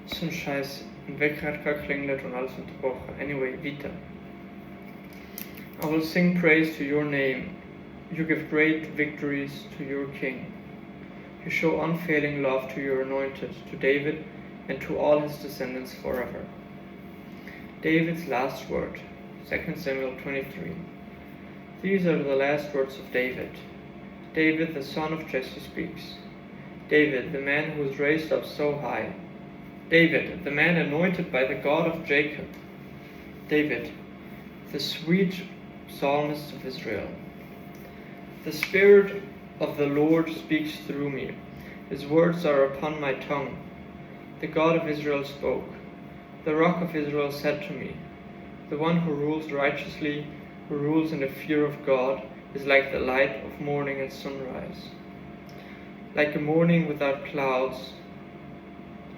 So ein Scheiß, ein Wecker hat geklingelt und alles unterbrochen. Anyway, weiter. I will sing praise to your name. You give great victories to your king. You show unfailing love to your anointed, to David and to all his descendants forever. David's last word, 2 Samuel 23. These are the last words of David. David, the son of Jesse, speaks. David, the man who was raised up so high. David, the man anointed by the God of Jacob. David, the sweet psalmist of Israel. The Spirit of the Lord speaks through me. His words are upon my tongue. The God of Israel spoke. The Rock of Israel said to me, the one who rules righteously, who rules in the fear of God, is like the light of morning and sunrise, like a morning without clouds,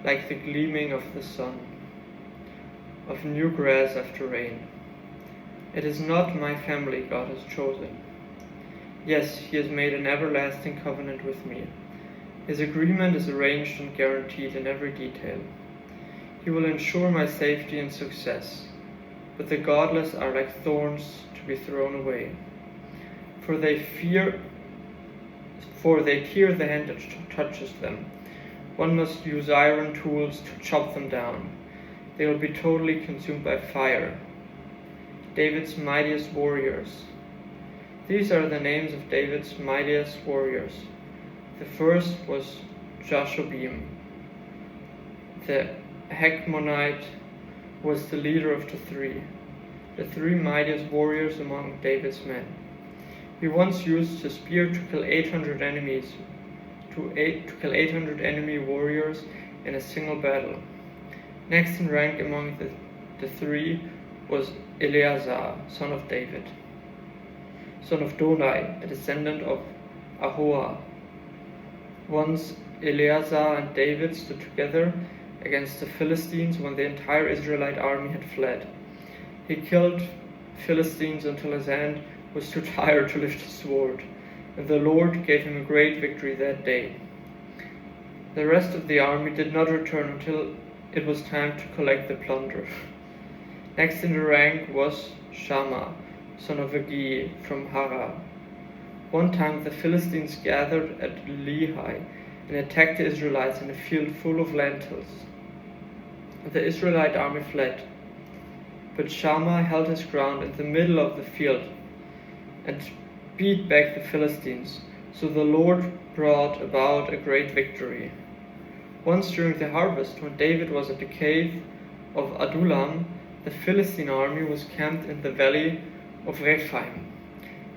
like the gleaming of the sun, of new grass after rain. It is not my family God has chosen. Yes, he has made an everlasting covenant with me. His agreement is arranged and guaranteed in every detail. He will ensure my safety and success, but the godless are like thorns to be thrown away. For they tear the hand that touches them. One must use iron tools to chop them down. They will be totally consumed by fire. David's mightiest warriors. These are the names of David's mightiest warriors. The first was Jashobeam. The Hachmonite was the leader of the three mightiest warriors among David's men. He once used his spear to kill 800 enemy warriors in a single battle. Next in rank among the three was Eleazar, son of David, son of Donai, a descendant of Ahoah. Once Eleazar and David stood together against the Philistines when the entire Israelite army had fled. He killed Philistines until his hand was too tired to lift his sword, and the Lord gave him a great victory that day. The rest of the army did not return until it was time to collect the plunder. Next in the rank was Shammah, son of Agi from Hara. One time the Philistines gathered at Lehi and attacked the Israelites in a field full of lentils. The Israelite army fled, but Shammah held his ground in the middle of the field and beat back the Philistines, so the Lord brought about a great victory. Once during the harvest, when David was at the cave of Adullam, the Philistine army was camped in the valley of Rephaim.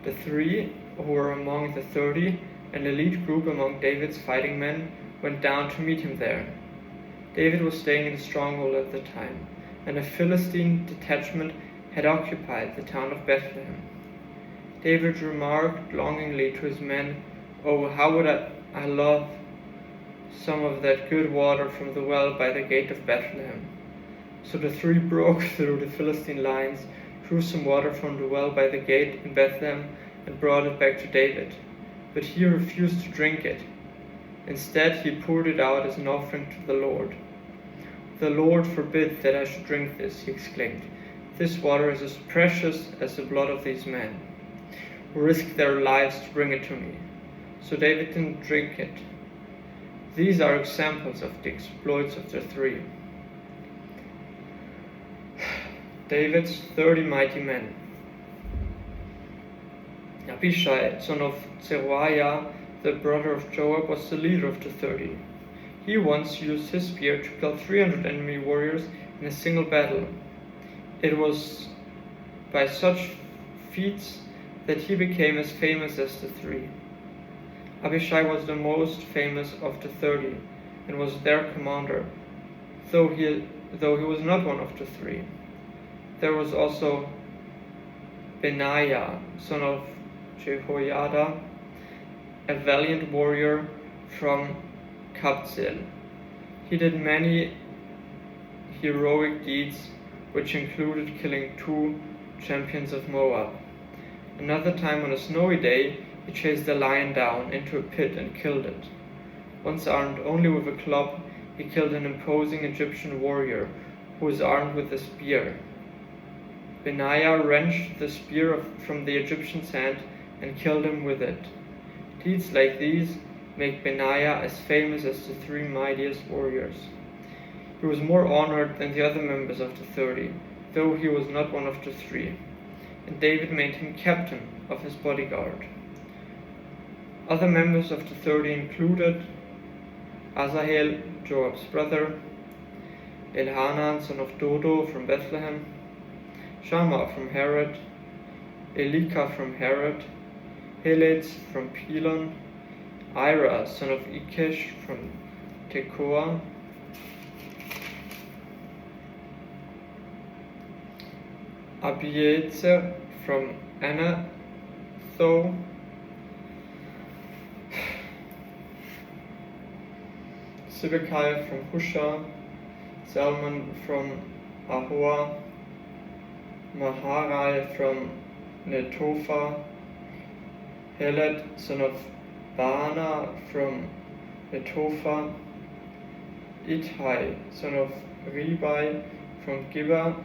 The three who were among the 30, an elite group among David's fighting men, went down to meet him there. David was staying in a stronghold at the time, and a Philistine detachment had occupied the town of Bethlehem. David remarked longingly to his men, "Oh, how would I love some of that good water from the well by the gate of Bethlehem." So the three broke through the Philistine lines, drew some water from the well by the gate in Bethlehem, and brought it back to David. But he refused to drink it. Instead, he poured it out as an offering to the Lord. "The Lord forbid that I should drink this," he exclaimed. "This water is as precious as the blood of these men, who risked their lives to bring it to me." So David didn't drink it. These are examples of the exploits of the three. David's 30 mighty men. Abishai, son of Zeruiah, the brother of Joab, was the leader of the 30. He once used his spear to kill 300 enemy warriors in a single battle. It was by such feats that he became as famous as the three. Abishai was the most famous of the 30 and was their commander, though he was not one of the three. There was also Benaiah, son of Jehoiada, a valiant warrior from Kabzeel. He did many heroic deeds, which included killing 2 champions of Moab. Another time on a snowy day, he chased a lion down into a pit and killed it. Once armed only with a club, he killed an imposing Egyptian warrior who was armed with a spear. Benaiah wrenched the spear from the Egyptian's hand and killed him with it. Deeds like these make Benaiah as famous as the 3 mightiest warriors. He was more honored than the other members of the 30, though he was not one of the 3, and David made him captain of his bodyguard. Other members of the 30 included Asahel, Joab's brother, Elhanan, son of Dodo from Bethlehem, Shammah from Harod, Elika from Harod, Heled from Pelon, Ira, son of Ikesh from Tekoa, Abiezer from Anathoth, Sibbecai from Husha, Salmon from Ahoa, Maharai from Netophah, Heled, son of Baana from Netophah, Ittai, son of Ribai from Gibeah,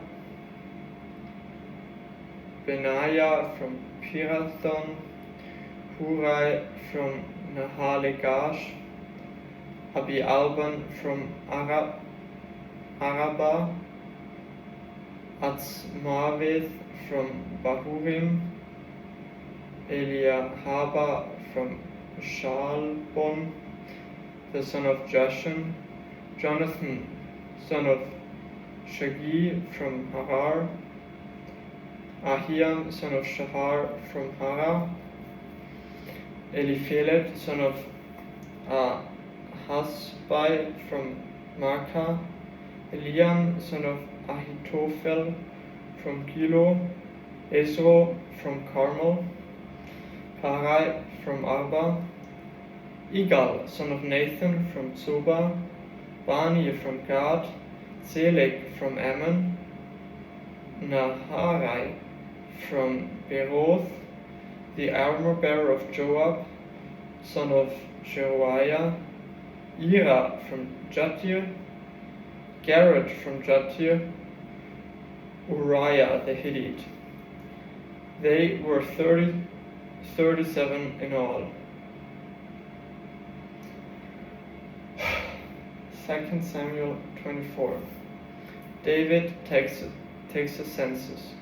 Benaiah from Pirathon, Hurai from Nahalegash, Abi-Alban from Arabah, Atzmaveth from Bahurim, Eliahaba from Shalbon, the son of Jashan, Jonathan, son of Shagi from Harar, Ahiam, son of Shahar from Hara, Eliphelet, son of Ahasbai from Makkah, Eliam, son of Ahitophel from Gilo, Ezro from Carmel, Parai from Arba, Igal, son of Nathan from Zoba, Bani from Gad, Zelek from Ammon, Naharai from Beroth, the armor-bearer of Joab, son of Jeruiah, Ira from Jatir, Garrett from Jatir, Uriah the Hittite. They were 37 in all. 2 Samuel 24. David takes a census.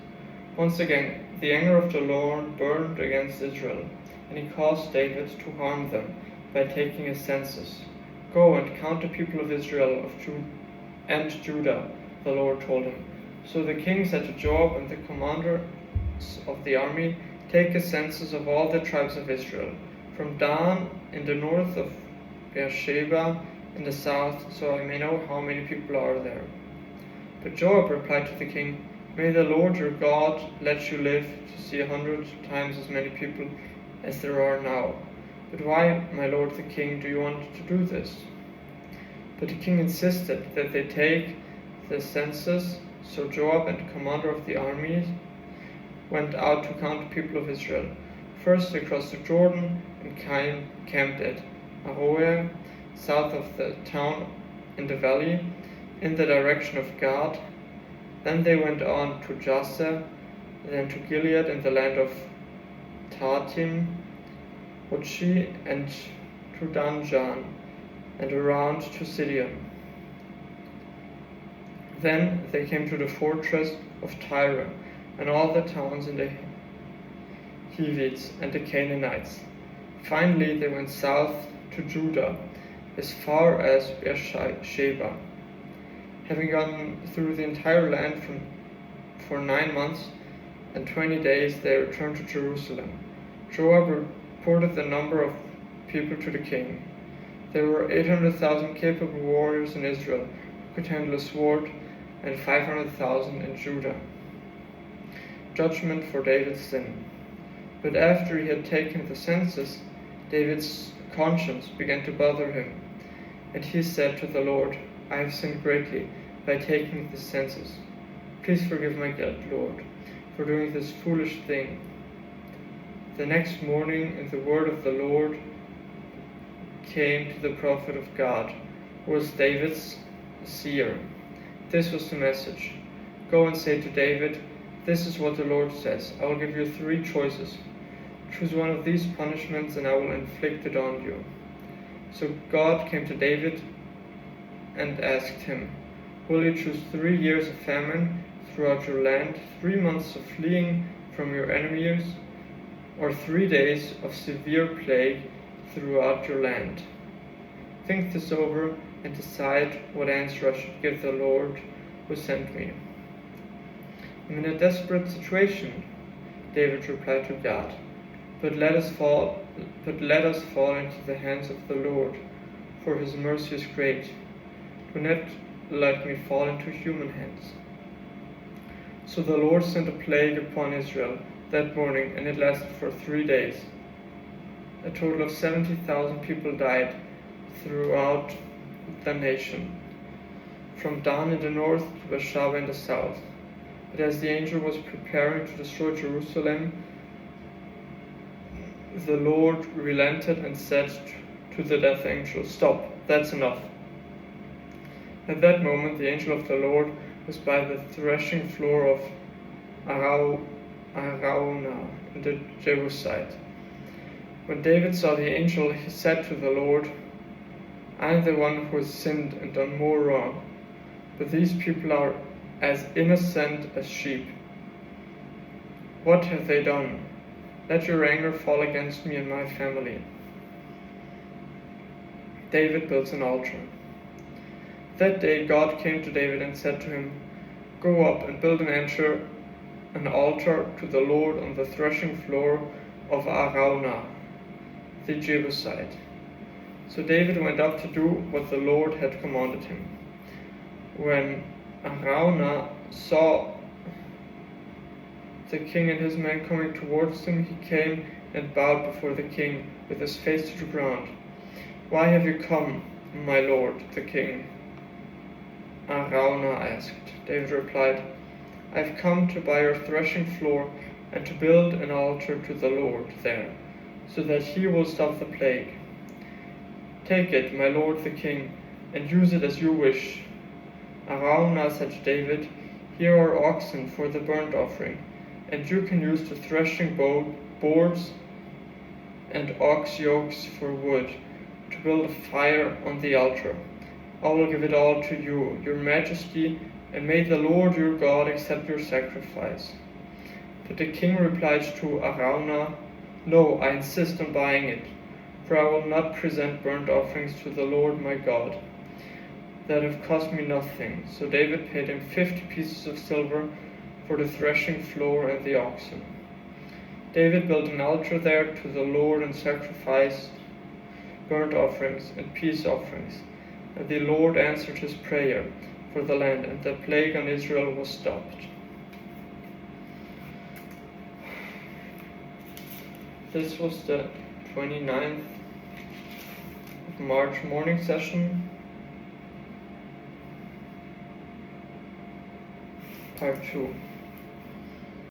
Once again, the anger of the Lord burned against Israel, and he caused David to harm them by taking a census. Go and count the people of Israel and Judah, the Lord told him. So the king said to Joab and the commanders of the army, take a census of all the tribes of Israel, from Dan in the north of Beersheba in the south, so I may know how many people are there. But Joab replied to the king, may the Lord your God let you live to see 100 times as many people as there are now. But why, my lord the king, do you want to do this? But the king insisted that they take the census, so Joab and the commander of the army went out to count the people of Israel. First they crossed the Jordan and camped at Aroer, south of the town in the valley, in the direction of Gad. Then they went on to Jazer, then to Gilead in the land of Tatim, Uchi, and to Danjan, and around to Sidon. Then they came to the fortress of Tyre, and all the towns in the Hivites and the Canaanites. Finally they went south to Judah, as far as Beersheba. Having gone through the entire land for 9 months and 20 days, they returned to Jerusalem. Joab reported the number of people to the king. There were 800,000 capable warriors in Israel who could handle a sword, and 500,000 in Judah. Judgment for David's sin. But after he had taken the census, David's conscience began to bother him, and he said to the Lord, I have sinned greatly by taking the census. Please forgive my guilt, Lord, for doing this foolish thing. The next morning, the word of the Lord came to the prophet of God. who was David's seer. This was the message. Go and say to David, this is what the Lord says. I will give you 3 choices. Choose one of these punishments and I will inflict it on you. So God came to David and asked him, will you choose 3 years of famine throughout your land, 3 months of fleeing from your enemies, or 3 days of severe plague throughout your land? Think this over and decide what answer I should give the Lord who sent me. I'm in a desperate situation, David replied to God, but let us fall into the hands of the Lord, for his mercy is great. Do not let me fall into human hands. So the Lord sent a plague upon Israel that morning, and it lasted for 3 days. A total of 70,000 people died throughout the nation, from Dan in the north to Beersheba in the south. But as the angel was preparing to destroy Jerusalem, the Lord relented and said to the death angel, stop, that's enough. At that moment the angel of the Lord was by the threshing floor of Araunah in the Jebusite. When David saw the angel, he said to the Lord, I am the one who has sinned and done more wrong, but these people are as innocent as sheep. What have they done? Let your anger fall against me and my family. David builds an altar. That day God came to David and said to him, go up and build an altar to the Lord on the threshing floor of Araunah, the Jebusite. So David went up to do what the Lord had commanded him. When Araunah saw the king and his men coming towards him, he came and bowed before the king with his face to the ground. Why have you come, my lord, the king? Araunah asked. David replied, I have come to buy your threshing floor and to build an altar to the Lord there, so that he will stop the plague. Take it, my lord the king, and use it as you wish. Araunah said to David, here are oxen for the burnt offering, and you can use the threshing boards and ox yokes for wood to build a fire on the altar. I will give it all to you, your majesty, and may the Lord your God accept your sacrifice. But the king replied to Araunah, no, I insist on buying it, for I will not present burnt offerings to the Lord my God that have cost me nothing. So David paid him 50 pieces of silver for the threshing floor and the oxen. David built an altar there to the Lord and sacrificed burnt offerings and peace offerings. And the Lord answered his prayer for the land, and the plague on Israel was stopped. This was the 29th of March morning session, part 2.